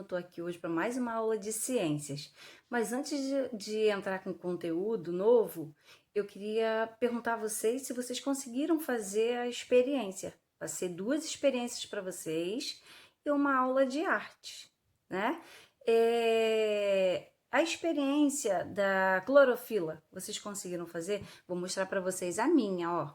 estou aqui hoje para mais uma aula de ciências. Mas antes de entrar com conteúdo novo, eu queria perguntar a vocês se vocês conseguiram fazer a experiência. Vai ser 2 experiências para vocês e uma aula de arte, né? A experiência da clorofila, vocês conseguiram fazer? Vou mostrar para vocês a minha, ó.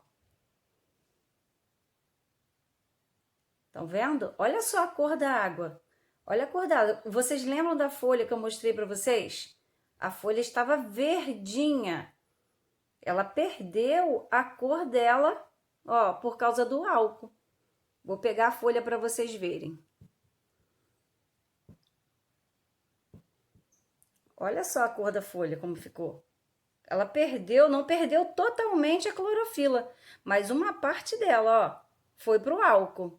Estão vendo? Olha só a cor da água. Olha a cor da água. Vocês lembram da folha que eu mostrei para vocês? A folha estava verdinha. Ela perdeu a cor dela, ó, por causa do álcool. Vou pegar a folha para vocês verem. Olha só a cor da folha como ficou. Ela perdeu, não perdeu totalmente a clorofila, mas uma parte dela, ó, foi pro álcool.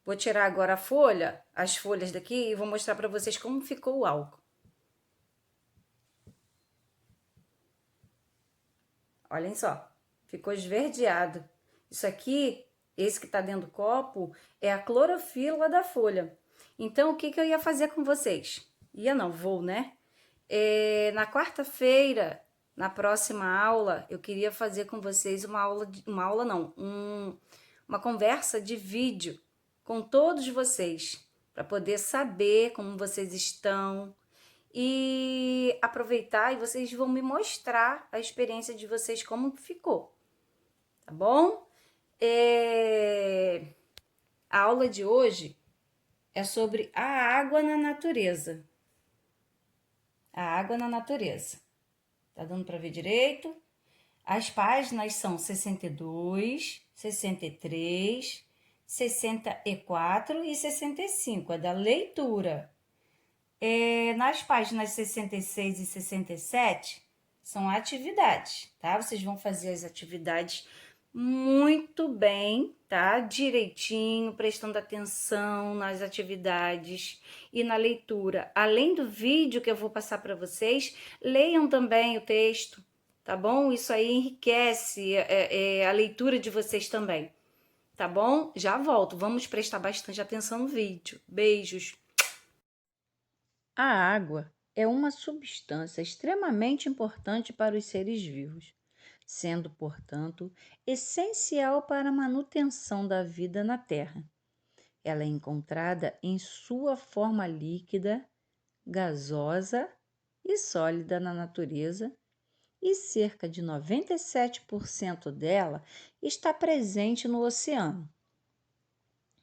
Vou tirar agora a folha, as folhas daqui, e vou mostrar para vocês como ficou o álcool. Olhem só, ficou esverdeado. Isso aqui, esse que está dentro do copo, é a clorofila da folha. Então, o que eu ia fazer com vocês? Ia não, vou, né? Na quarta-feira, na próxima aula, eu queria fazer com vocês uma conversa de vídeo com todos vocês, para poder saber como vocês estão e aproveitar, e vocês vão me mostrar a experiência de vocês, como ficou, tá bom? A aula de hoje é sobre a água na natureza. A água na natureza. Tá dando para ver direito? As páginas são 62, 63, 64 e 65, é da leitura. Nas páginas 66 e 67 são atividades, tá? Vocês vão fazer as atividades muito bem, tá? Direitinho, prestando atenção nas atividades e na leitura. Além do vídeo que eu vou passar para vocês, leiam também o texto, tá bom? Isso aí enriquece a leitura de vocês também, tá bom? Já volto, vamos prestar bastante atenção no vídeo. Beijos! A água é uma substância extremamente importante para os seres vivos, sendo, portanto, essencial para a manutenção da vida na Terra. Ela é encontrada em sua forma líquida, gasosa e sólida na natureza, e cerca de 97% dela está presente no oceano.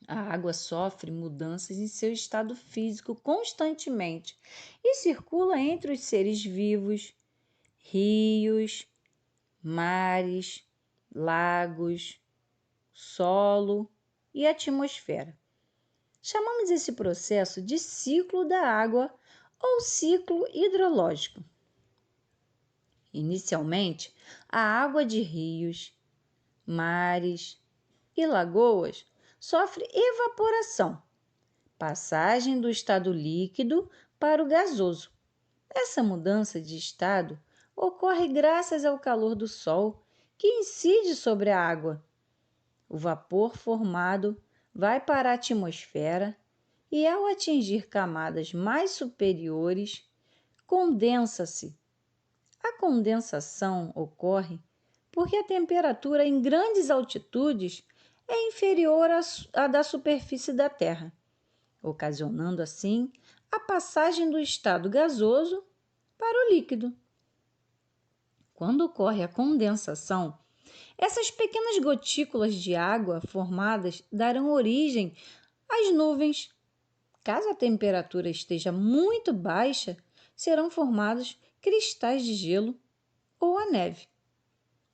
A água sofre mudanças em seu estado físico constantemente e circula entre os seres vivos, rios, mares, lagos, solo e atmosfera. Chamamos esse processo de ciclo da água ou ciclo hidrológico. Inicialmente, a água de rios, mares e lagoas sofre evaporação, passagem do estado líquido para o gasoso. Essa mudança de estado ocorre graças ao calor do Sol, que incide sobre a água. O vapor formado vai para a atmosfera e, ao atingir camadas mais superiores, condensa-se. A condensação ocorre porque a temperatura em grandes altitudes é inferior à da superfície da Terra, ocasionando assim a passagem do estado gasoso para o líquido. Quando ocorre a condensação, essas pequenas gotículas de água formadas darão origem às nuvens. Caso a temperatura esteja muito baixa, serão formados cristais de gelo ou a neve.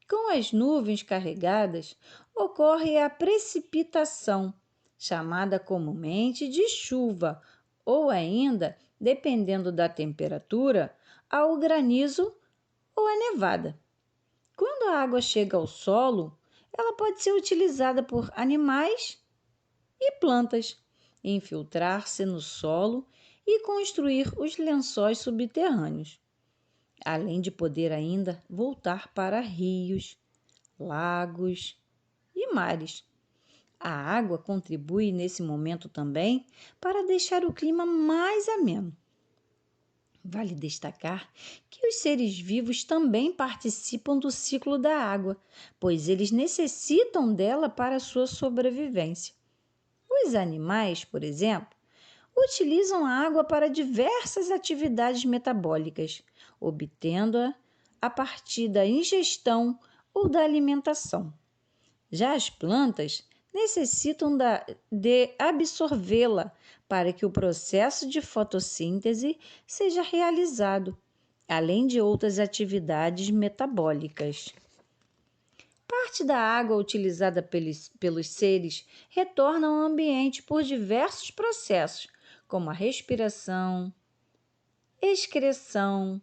Com as nuvens carregadas, ocorre a precipitação, chamada comumente de chuva, ou ainda, dependendo da temperatura, ao granizo ou a nevada. Quando a água chega ao solo, ela pode ser utilizada por animais e plantas, infiltrar-se no solo e construir os lençóis subterrâneos, além de poder ainda voltar para rios, lagos e mares. A água contribui nesse momento também para deixar o clima mais ameno. Vale destacar que os seres vivos também participam do ciclo da água, pois eles necessitam dela para a sua sobrevivência. Os animais, por exemplo, utilizam a água para diversas atividades metabólicas, obtendo-a a partir da ingestão ou da alimentação. Já as plantas necessitam de absorvê-la para que o processo de fotossíntese seja realizado, além de outras atividades metabólicas. Parte da água utilizada pelos seres retorna ao ambiente por diversos processos, como a respiração, excreção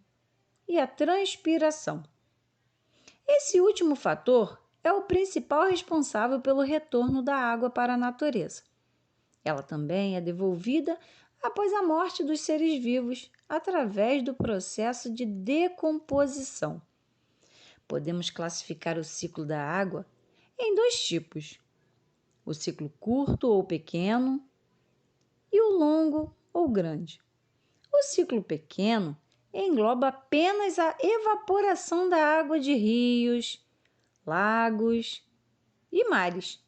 e a transpiração. Esse último fator é o principal responsável pelo retorno da água para a natureza. Ela também é devolvida após a morte dos seres vivos através do processo de decomposição. Podemos classificar o ciclo da água em 2 tipos: o ciclo curto ou pequeno e o longo ou grande. O ciclo pequeno engloba apenas a evaporação da água de rios, lagos e mares,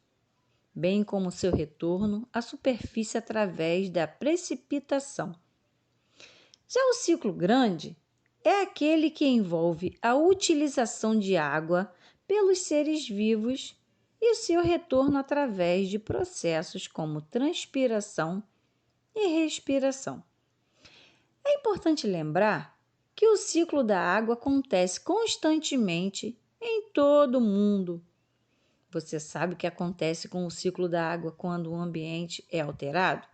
bem como seu retorno à superfície através da precipitação. Já o ciclo grande é aquele que envolve a utilização de água pelos seres vivos e o seu retorno através de processos como transpiração e respiração. É importante lembrar que o ciclo da água acontece constantemente em todo o mundo. Você sabe o que acontece com o ciclo da água quando o ambiente é alterado?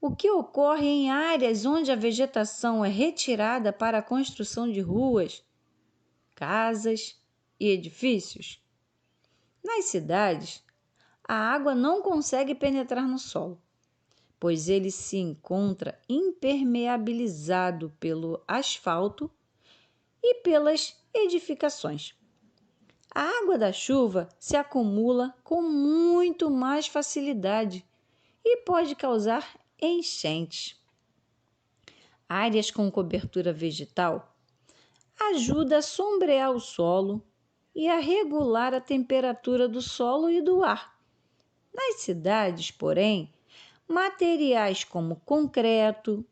O que ocorre em áreas onde a vegetação é retirada para a construção de ruas, casas e edifícios? Nas cidades, a água não consegue penetrar no solo, pois ele se encontra impermeabilizado pelo asfalto e pelas edificações. A água da chuva se acumula com muito mais facilidade e pode causar enchentes. Áreas com cobertura vegetal ajudam a sombrear o solo e a regular a temperatura do solo e do ar. Nas cidades, porém, materiais como concreto,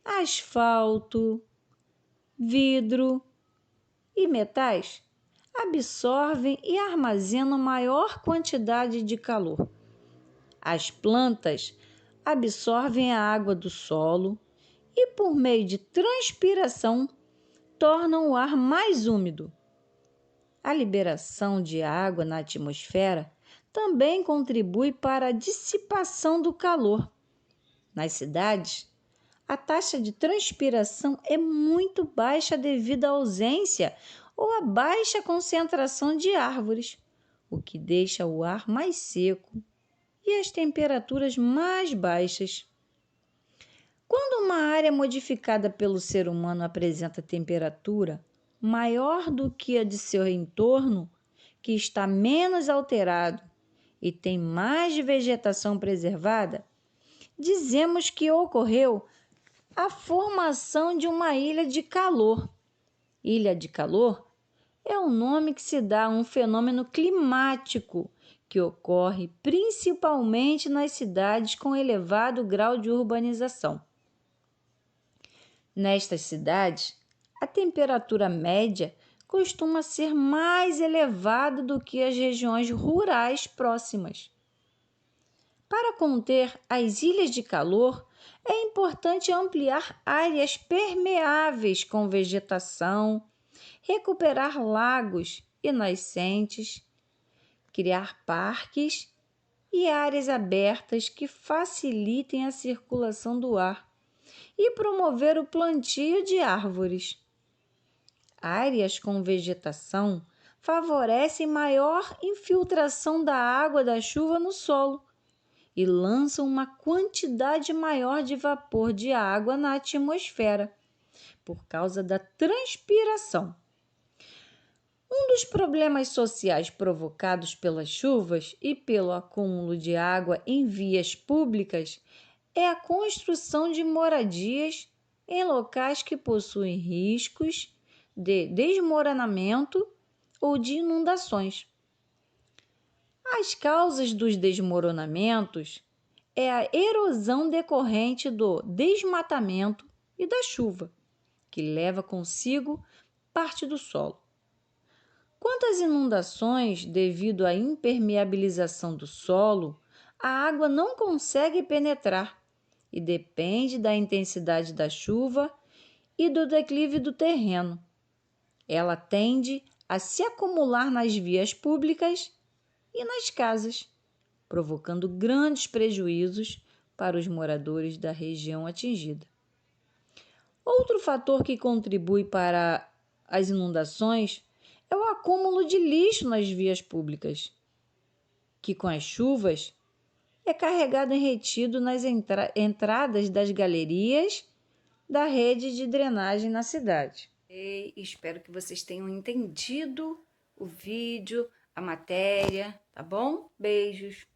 asfalto, vidro e metais absorvem e armazenam maior quantidade de calor. As plantas absorvem a água do solo e, por meio de transpiração, tornam o ar mais úmido. A liberação de água na atmosfera também contribui para a dissipação do calor. Nas cidades, a taxa de transpiração é muito baixa devido à ausência ou à baixa concentração de árvores, o que deixa o ar mais seco e as temperaturas mais baixas. Quando uma área modificada pelo ser humano apresenta temperatura maior do que a de seu entorno, que está menos alterado e tem mais vegetação preservada, dizemos que ocorreu a formação de uma ilha de calor. Ilha de calor é o nome que se dá a um fenômeno climático que ocorre principalmente nas cidades com elevado grau de urbanização. Nestas cidades, a temperatura média costuma ser mais elevada do que as regiões rurais próximas. Para conter as ilhas de calor, é importante ampliar áreas permeáveis com vegetação, recuperar lagos e nascentes, criar parques e áreas abertas que facilitem a circulação do ar e promover o plantio de árvores. Áreas com vegetação favorecem maior infiltração da água da chuva no solo e lançam uma quantidade maior de vapor de água na atmosfera, por causa da transpiração. Um dos problemas sociais provocados pelas chuvas e pelo acúmulo de água em vias públicas é a construção de moradias em locais que possuem riscos de desmoronamento ou de inundações. As causas dos desmoronamentos é a erosão decorrente do desmatamento e da chuva, que leva consigo parte do solo. Quanto às inundações, devido à impermeabilização do solo, a água não consegue penetrar e depende da intensidade da chuva e do declive do terreno. Ela tende a se acumular nas vias públicas e nas casas, provocando grandes prejuízos para os moradores da região atingida. Outro fator que contribui para as inundações é o acúmulo de lixo nas vias públicas, que com as chuvas é carregado e retido nas entradas das galerias da rede de drenagem na cidade. Espero que vocês tenham entendido o vídeo, a matéria, tá bom? Beijos!